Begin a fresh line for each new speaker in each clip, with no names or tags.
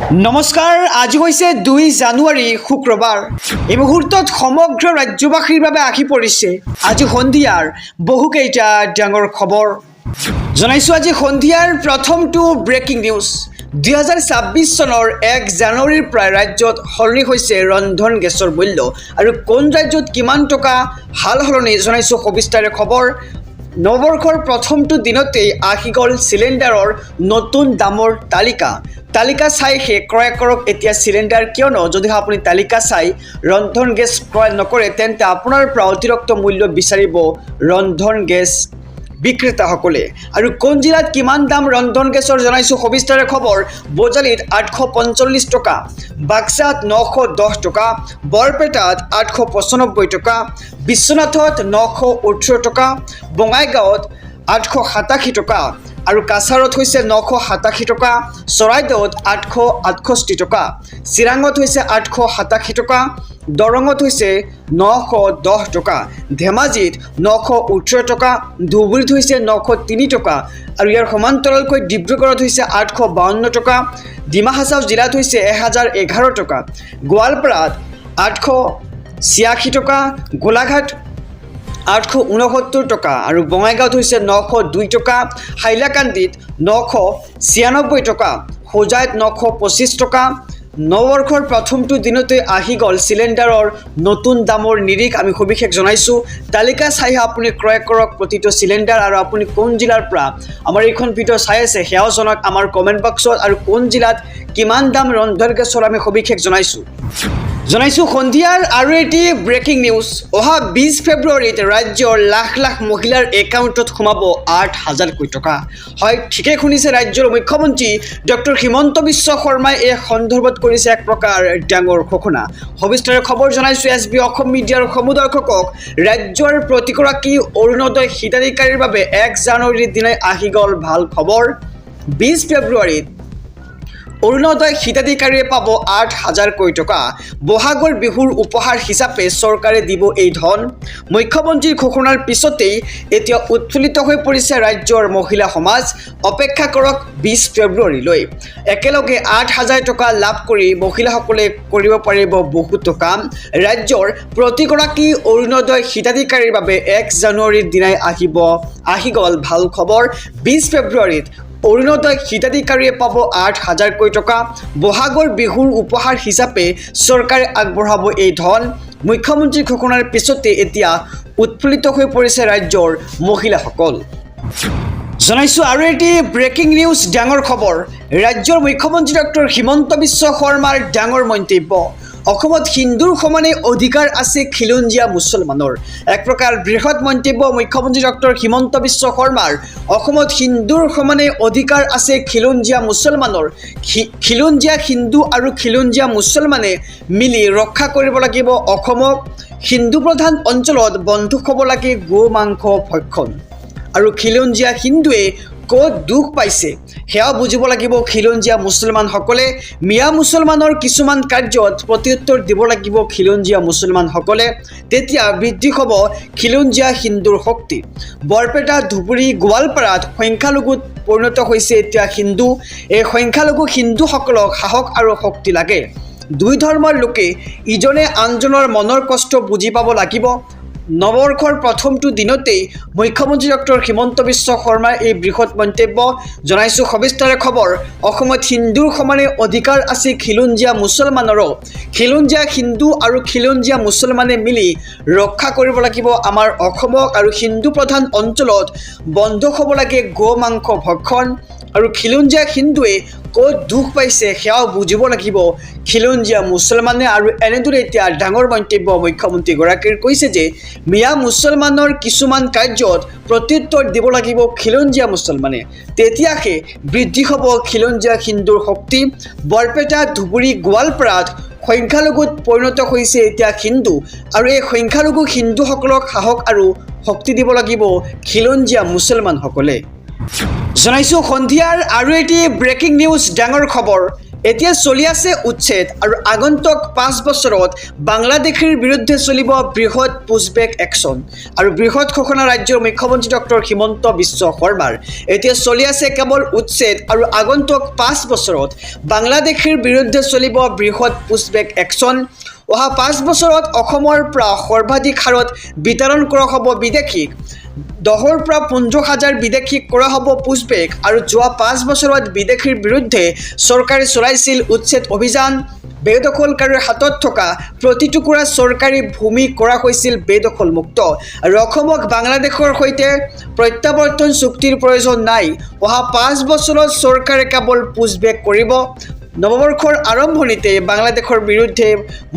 নমস্কাৰ, আজি হৈছে 2 জানুৱাৰী শুক্ৰবাৰ। এই মুহূৰ্তত সমগ্ৰ ৰাজ্যবাসীৰ বাবে আহি পৰিছে আজি সন্ধিয়াৰ বহুকেইটা ডাঙৰ খবৰ। জনাইছোঁ আজি সন্ধিয়াৰ প্ৰথমটো ব্ৰেকিং নিউজ। 2026 চনৰ 1 জানুৱাৰীৰ পৰা ৰাজ্যত সলনি হৈছে ৰন্ধন গেছৰ মূল্য আৰু কোন ৰাজ্যত কিমান টকা হাল সলনি জনাইছোঁ সবিস্তাৰে খবৰ। নৱবৰ্ষৰ প্ৰথমটো দিনতেই আহি গ'ল চিলিণ্ডাৰৰ নতুন দামৰ তালিকা চাই শেষ ক্ৰয় কৰক এতিয়া চিলিণ্ডাৰ, কিয়নো যদি আপুনি তালিকা চাই ৰন্ধন গেছ ক্ৰয় নকৰে তেন্তে আপোনাৰ পৰা অতিৰিক্ত মূল্য বিচাৰিব ৰন্ধন গেছ বিক্ৰেতাসকলে। আৰু কোন জিলাত কিমান দাম ৰন্ধন গেছৰ জনাইছোঁ সবিস্তাৰে খবৰ। বজালীত 845 টকা, বাক্সাত 910 টকা, বৰপেটাত 895 টকা, বিশ্বনাথত 918 টকা, বঙাইগাঁৱত 887 টকা আৰু কাছাৰত হৈছে 987 টকা, চৰাইদেউত 868 টকা, চিৰাঙত হৈছে 887 টকা, দৰঙত হৈছে 910 টকা, ধেমাজিত 918 টকা, ধুবুৰীত হৈছে 903 টকা আৰু ইয়াৰ সমান্তৰালকৈ ডিব্ৰুগড়ত হৈছে 852 টকা, ডিমা হাছাও জিলাত হৈছে 1011 টকা, গোৱালপাৰাত 886 টকা, গোলাঘাট 869 টকা আৰু বঙাইগাঁৱত হৈছে 902 টকা, হাইলাকান্দিত 996 টকা, হোজাইত 925 টকা। নৱবৰ্ষৰ প্ৰথমটো দিনতে আহি গ'ল চিলিণ্ডাৰৰ নতুন দামৰ নিৰিখ। আমি সবিশেষ জনাইছোঁ। তালিকা চাই আপুনি ক্ৰয় কৰক প্ৰতিটো চিলিণ্ডাৰ। আৰু আপুনি কোন জিলাৰ পৰা আমাৰ এইখন ভিডিঅ' চাই আছে সেয়াও জনাওক আমাৰ কমেণ্ট বক্সত। আৰু কোন জিলাত কিমান দাম ৰন্ধন গেছৰ আমি সবিশেষ জনাইছোঁ সন্ধিয়াৰ আৰু এটি ব্ৰেকিং নিউজ। অহা 20 ফেব্ৰুৱাৰীত ৰাজ্যৰ লাখ লাখ মহিলাৰ একাউণ্টত সোমাব 8,000 কোটি টকা। হয়, ঠিকেই শুনিছে, ৰাজ্যৰ মুখ্যমন্ত্ৰী ডক্টৰ হিমন্ত বিশ্ব শৰ্মাই এই সন্দৰ্ভত কৰিছে এক প্ৰকাৰ ডাঙৰ ঘোষণা। সবিস্তাৰে খবৰ জনাইছোঁ SB অসম মিডিয়াৰ সমুদৰ্শকক। ৰাজ্যৰ প্ৰতিগৰাকী অৰুণোদয় হিতাধিকাৰীৰ বাবে 1 জানুৱাৰীৰ দিনাই আহি গ'ল ভাল খবৰ। 20 ফেব্ৰুৱাৰীত অৰুণোদয় হিতাধিকাৰীয়ে পাব 8,000 কোটি টকা। বহাগৰ বিহুৰ উপহাৰ হিচাপে চৰকাৰে দিব এই ধন। মুখ্যমন্ত্ৰীৰ ঘোষণাৰ পিছতেই এতিয়া উৎফুল্লিত হৈ পৰিছে ৰাজ্যৰ মহিলা সমাজ। অপেক্ষা কৰক 20 ফেব্ৰুৱাৰীলৈ। একেলগে 8,000 টকা লাভ কৰি মহিলাসকলে কৰিব পাৰিব বহুতো কাম। ৰাজ্যৰ প্ৰতিগৰাকী অৰুণোদয় হিতাধিকাৰীৰ বাবে 1 জানুৱাৰীৰ দিনাই আহি গ'ল ভাল খবৰ। 20 ফেব্ৰুৱাৰীত অৰুণোদয় হিতাধিকাৰীয়ে পাব 8,000 কোটি টকা। বহাগৰ বিহুৰ উপহাৰ হিচাপে চৰকাৰে আগবঢ়াব এই ধন। মুখ্যমন্ত্ৰীৰ ঘোষণাৰ পিছতে এতিয়া উৎফুল্লিত হৈ পৰিছে ৰাজ্যৰ মহিলাসকল। জনাইছোঁ আৰু এটি ব্ৰেকিং নিউজ, ডাঙৰ খবৰ। ৰাজ্যৰ মুখ্যমন্ত্ৰী ডক্টৰ হিমন্ত বিশ্ব শৰ্মাৰ ডাঙৰ মন্তব্য। অসমত হিন্দুৰ সমানে অধিকাৰ আছে খিলঞ্জীয়া মুছলমানৰ। এক প্ৰকাৰ বৃহৎ মন্তব্য মুখ্যমন্ত্ৰী ডক্টৰ হিমন্ত বিশ্ব শৰ্মাৰ। অসমত হিন্দুৰ সমানে অধিকাৰ আছে খিলঞ্জীয়া মুছলমানৰ। খিলঞ্জীয়া হিন্দু আৰু খিলঞ্জীয়া মুছলমানে মিলি ৰক্ষা কৰিব লাগিব অসমক। হিন্দু প্ৰধান অঞ্চলত বন্ধ হ'ব লাগে গো মাংস ভক্ষণ। আৰু খিলঞ্জীয়া হিন্দুৱে ক'ত দুখ পাইছে সেয়াও বুজিব লাগিব খিলঞ্জীয়া মুছলমানসকলে। মিয়া মুছলমানৰ কিছুমান কাৰ্যত প্ৰত্যুত্তৰ দিব লাগিব খিলঞ্জীয়া মুছলমানসকলে। তেতিয়া বৃদ্ধি হ'ব খিলঞ্জীয়া হিন্দুৰ শক্তি। বৰপেটা, ধুবুৰী, গোৱালপাৰাত সংখ্যালঘুত পৰিণত হৈছে এতিয়া হিন্দু। এই সংখ্যালঘু হিন্দুসকলক সাহস আৰু শক্তি লাগে। দুই ধৰ্মৰ লোকে ইজনে আনজনৰ মনৰ কষ্ট বুজি পাব লাগিব। নৱবৰ্ষৰ প্ৰথমটো দিনতেই মুখ্যমন্ত্ৰী ডক্টৰ হিমন্ত বিশ্ব শৰ্মাৰ এই বৃহৎ মন্তব্য। জনাইছোঁ সবিস্তাৰে খবৰ। অসমত হিন্দুৰ সমানে অধিকাৰ আছে খিলঞ্জীয়া মুছলমানৰো। খিলঞ্জীয়া হিন্দু আৰু খিলঞ্জীয়া মুছলমানে মিলি ৰক্ষা কৰিব লাগিব আমাৰ অসমক। আৰু হিন্দু প্ৰধান অঞ্চলত বন্ধ হ'ব লাগে গো মাংস ভক্ষণ। আৰু খিলঞ্জীয়া হিন্দুৱে ক'ত দুখ পাইছে সেয়াও বুজিব লাগিব খিলঞ্জীয়া মুছলমানে। আৰু এনেদৰে এতিয়া ডাঙৰ মন্তব্য মুখ্যমন্ত্ৰীগৰাকীৰ কৈছে যে মিয়া মুছলমানৰ কিছুমান কাৰ্যত প্ৰত্যুত্তৰ দিব লাগিব খিলঞ্জীয়া মুছলমানে। তেতিয়াহে বৃদ্ধি হ'ব খিলঞ্জীয়া হিন্দুৰ শক্তি। বৰপেটা, ধুবুৰী, গোৱালপাৰাত সংখ্যালঘুত পৰিণত হৈছে এতিয়া হিন্দু। আৰু এই সংখ্যালঘু হিন্দুসকলক সাহস আৰু শক্তি দিব লাগিব খিলঞ্জীয়া মুছলমানসকলে। জনাইছোঁ সন্ধিয়াৰ আৰু এটি ব্ৰেকিং নিউজ, ডাঙৰ খবৰ। এতিয়া চলি আছে উচ্ছেদ আৰু আগন্তুক 5 বছৰত বাংলাদেশৰ বিৰুদ্ধে চলিব বৃহৎ পুছবেক একশ্যন আৰু বৃহৎ ঘোষণা ৰাজ্যৰ মুখ্যমন্ত্ৰী ডক্টৰ হিমন্ত বিশ্ব শৰ্মাৰ এতিয়া চলি আছে কেৱল উচ্ছেদ আৰু আগন্তুক 5 বছৰত বাংলাদেশৰ বিৰুদ্ধে চলিব বৃহৎ পুছবেক একশ্যন অহা 5 বছৰত অসমৰ পৰা সৰ্বাধিক হাৰত বিতৰণ কৰা হ'ব বিদেশীক 10ৰ পৰা 15,000 বিদেশীক কৰা হ'ব পুছবেক আৰু যোৱা 5 বছৰত বিদেশীৰ বিৰুদ্ধে চৰকাৰে চলাইছিল উচ্ছেদ অভিযান বেদখলকাৰীৰ হাতত থকা প্ৰতিটুকুৰা চৰকাৰী ভূমি কৰা হৈছিল বেদখলমুক্ত আৰু অসমক বাংলাদেশৰ সৈতে প্ৰত্যাৱৰ্তন চুক্তিৰ প্ৰয়োজন নাই অহা 5 বছৰত চৰকাৰে কেৱল পুছবেক কৰিব নৱবৰ্ষৰ আৰম্ভণিতে বাংলাদেশৰ বিৰুদ্ধে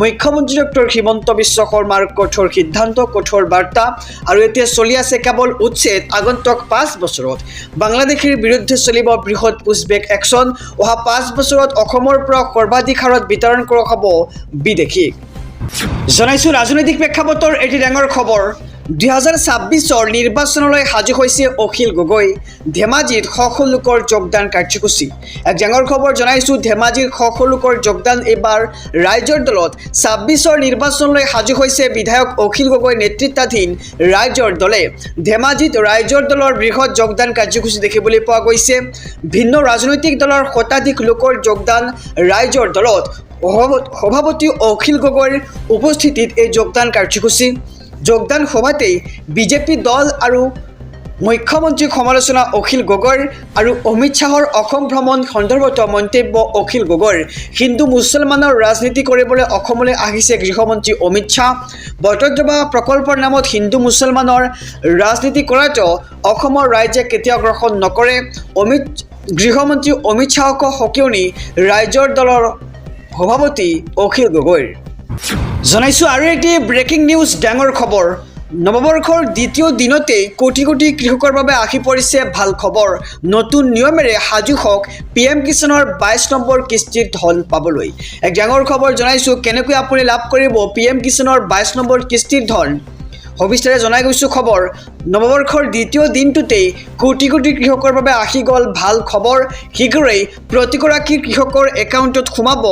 মুখ্যমন্ত্ৰী ডক্টৰ হিমন্ত বিশ্ব শৰ্মাৰ কঠোৰ সিদ্ধান্ত কঠোৰ বাৰ্তা আৰু এতিয়া চলি আছে কেৱল উচ্ছেদ আগন্তুক 5 বছৰত বাংলাদেশৰ বিৰুদ্ধে চলিব বৃহৎ পুছবেক একশ্যন অহা 5 বছৰত অসমৰ পৰা সৰ্বাধিক হাৰত বিতৰণ কৰা হ'ব বিদেশীক জনাইছোঁ ৰাজনৈতিক প্ৰেক্ষাপটৰ এটি ডাঙৰ খবৰ 2026 নিৰ্বাচনলৈ সাজু হৈছে অখিল গগৈ ধেমাজিত শ লোকৰ যোগদান কাৰ্যসূচী এক ডাঙৰ খবৰ জনাইছোঁ ধেমাজিৰ শ লোকৰ যোগদান এইবাৰ ৰাইজৰ দলত 26 নিৰ্বাচনলৈ সাজু হৈছে বিধায়ক অখিল গগৈ নেতৃত্বাধীন ৰাইজৰ দলে ধেমাজিত ৰাইজৰ দলৰ বৃহৎ যোগদান কাৰ্যসূচী দেখিবলৈ পোৱা গৈছে ভিন্ন ৰাজনৈতিক দলৰ শতাধিক লোকৰ যোগদান ৰাইজৰ দলত সভাপতি অখিল গগৈৰ উপস্থিতিত এই যোগদান কাৰ্যসূচী যোগদান সভাতেই বিজেপি দল আৰু মুখ্যমন্ত্ৰীক সমালোচনা অখিল গগৈৰ আৰু অমিত শ্বাহৰ অসম ভ্ৰমণ সন্দৰ্ভত মন্তব্য অখিল গগৈৰ হিন্দু মুছলমানৰ ৰাজনীতি কৰিবলৈ অসমলৈ আহিছে গৃহমন্ত্ৰী অমিত শ্বাহ বটদ্ৰৱা প্ৰকল্পৰ নামত হিন্দু মুছলমানৰ ৰাজনীতি কৰাটো অসমৰ ৰাইজে কেতিয়াও গ্ৰহণ নকৰে গৃহমন্ত্ৰী অমিত শ্বাহক সকিয়নি ৰাইজৰ দলৰ সভাপতি অখিল গগৈৰ জনাইছোঁ আৰু এটি ব্ৰেকিং নিউজ ডাঙৰ খবৰ নৱবৰ্ষৰ দ্বিতীয় দিনতেই কোটি কোটি কৃষকৰ বাবে আহি পৰিছে ভাল খবৰ নতুন নিয়মেৰে সাজু হওক PM কিষাণৰ 22 নম্বৰ কিস্তিৰ ধন পাবলৈ এক ডাঙৰ খবৰ জনাইছোঁ কেনেকৈ আপুনি লাভ কৰিব PM কিষাণৰ 22 নম্বৰ কিস্তিৰ ধন সবিস্তাৰে জনাই গৈছোঁ খবৰ নৱবৰ্ষৰ দ্বিতীয় দিনটোতেই কোটি কোটি কৃষকৰ বাবে আহি গ'ল ভাল খবৰ শীঘ্ৰেই প্ৰতিগৰাকী কৃষকৰ একাউণ্টত সোমাব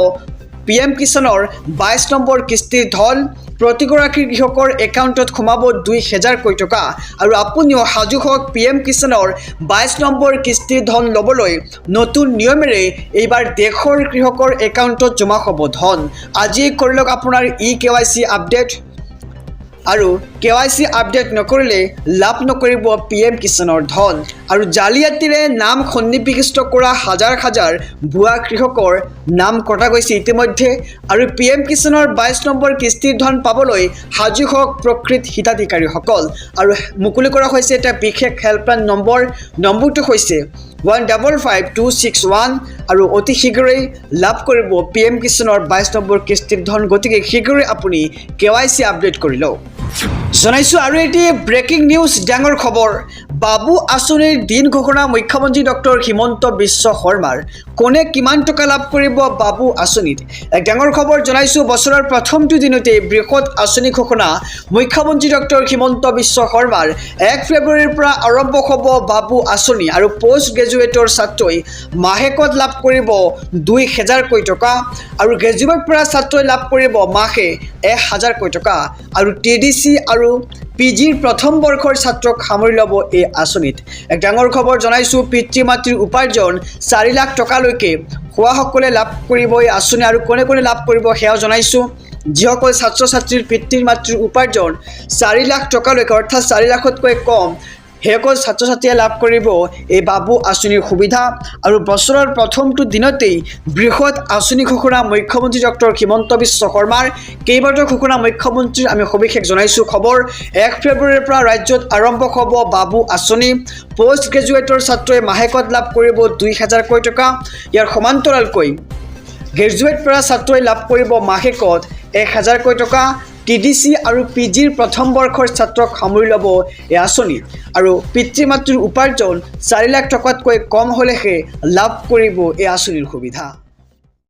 PM কিষাণৰ 22 নম্বৰ কিস্তিৰ ধন প্ৰতিগৰাকী কৃষকৰ একাউণ্টত সোমাব 2,000 কোটি টকা আৰু আপুনিও সাজু হওক PM কিষাণৰ 22 নম্বৰ কিস্তিৰ ধন ল'বলৈ নতুন নিয়মেৰে এইবাৰ দেশৰ কৃষকৰ একাউণ্টত জমা হ'ব ধন আজি কৰি লওক আপোনাৰ KYC আপডেট আৰু KYC আপডেট নকৰিলে লাভ নকৰিব PM কিষাণৰ ধন আৰু জালিয়াতিৰে নাম সন্নিৱিষ্ট কৰা হাজাৰ হাজাৰ ভুৱা কৃষকৰ নাম কটা গৈছে ইতিমধ্যে আৰু PM কিষাণৰ 22 নম্বৰ কিস্তিৰ ধন পাবলৈ সাজু হওক প্ৰকৃত হিতাধিকাৰীসকল আৰু মুকলি কৰা হৈছে এটা বিশেষ হেল্পলাইন নম্বৰটো হৈছে 155261 আৰু অতি শীঘ্ৰেই লাভ কৰিব PM কিষাণৰ 22 নম্বৰ কিস্তিৰ ধন গতিকে শীঘ্ৰেই আপুনি KYC আপডেট কৰি লওক জনাইছোঁ আৰু এটি ব্ৰেকিং নিউজ ডাঙৰ খবৰ বাবু আঁচনিৰ দিন ঘোষণা মুখ্যমন্ত্ৰী ডক্টৰ হিমন্ত বিশ্ব শৰ্মাৰ কোনে কিমান টকা লাভ কৰিব বাবু আঁচনিত এক ডাঙৰ খবৰ জনাইছোঁ বছৰৰ প্ৰথমটো দিনতে বৃহৎ আঁচনি ঘোষণা মুখ্যমন্ত্ৰী ডক্টৰ হিমন্ত বিশ্ব শৰ্মাৰ 1 ফেব্ৰুৱাৰীৰ পৰা আৰম্ভ হ'ব বাবু আঁচনি আৰু পোষ্ট গ্ৰেজুৱেটৰ ছাত্ৰই মাহেকত লাভ কৰিব 2,000 কোটি টকা আৰু গ্ৰেজুৱেট পৰা ছাত্ৰই লাভ কৰিব মাহে 1,000 কোটি টকা আৰু TDC আৰু PGৰ প্ৰথম বৰ্ষৰ ছাত্ৰক সামৰি ল'ব এই আঁচনিত এক ডাঙৰ খবৰ জনাইছোঁ পিতৃ মাতৃৰ উপাৰ্জন 4 লাখ টকালৈকে হোৱাসকলে লাভ কৰিব এই আঁচনি আৰু কোনে কোনে লাভ কৰিব সেয়াও জনাইছোঁ যিসকল ছাত্ৰ ছাত্ৰীৰ পিতৃ মাতৃৰ উপাৰ্জন 4 লাখ টকালৈকে অৰ্থাৎ 4 লাখতকৈ কম সেইসকল ছাত্ৰ ছাত্ৰীয়ে লাভ কৰিব এই বাবু আঁচনিৰ সুবিধা আৰু বছৰৰ প্ৰথমটো দিনতেই বৃহৎ আঁচনি ঘোষণা মুখ্যমন্ত্ৰী ডক্টৰ হিমন্ত বিশ্ব শৰ্মাৰ কেইবাটাও ঘোষণা মুখ্যমন্ত্ৰীৰ আমি সবিশেষ জনাইছোঁ খবৰ 1 ফেব্ৰুৱাৰীৰ পৰা ৰাজ্যত আৰম্ভ হ'ব বাবু আঁচনি পোষ্ট গ্ৰেজুৱেটৰ ছাত্ৰই মাহেকত লাভ কৰিব 2,000 কোটি টকা ইয়াৰ সমান্তৰালকৈ গ্ৰেজুৱেট পৰা ছাত্ৰই লাভ কৰিব মাহেকত 1,000 কোটি টকা TDC আৰু PGৰ প্ৰথম বৰ্ষৰ ছাত্ৰক সামৰি ল'ব এই আঁচনি আৰু পিতৃ মাতৃৰ উপাৰ্জন 4 লাখ টকাতকৈ কম হ'লেহে লাভ কৰিব এই আঁচনিৰ সুবিধা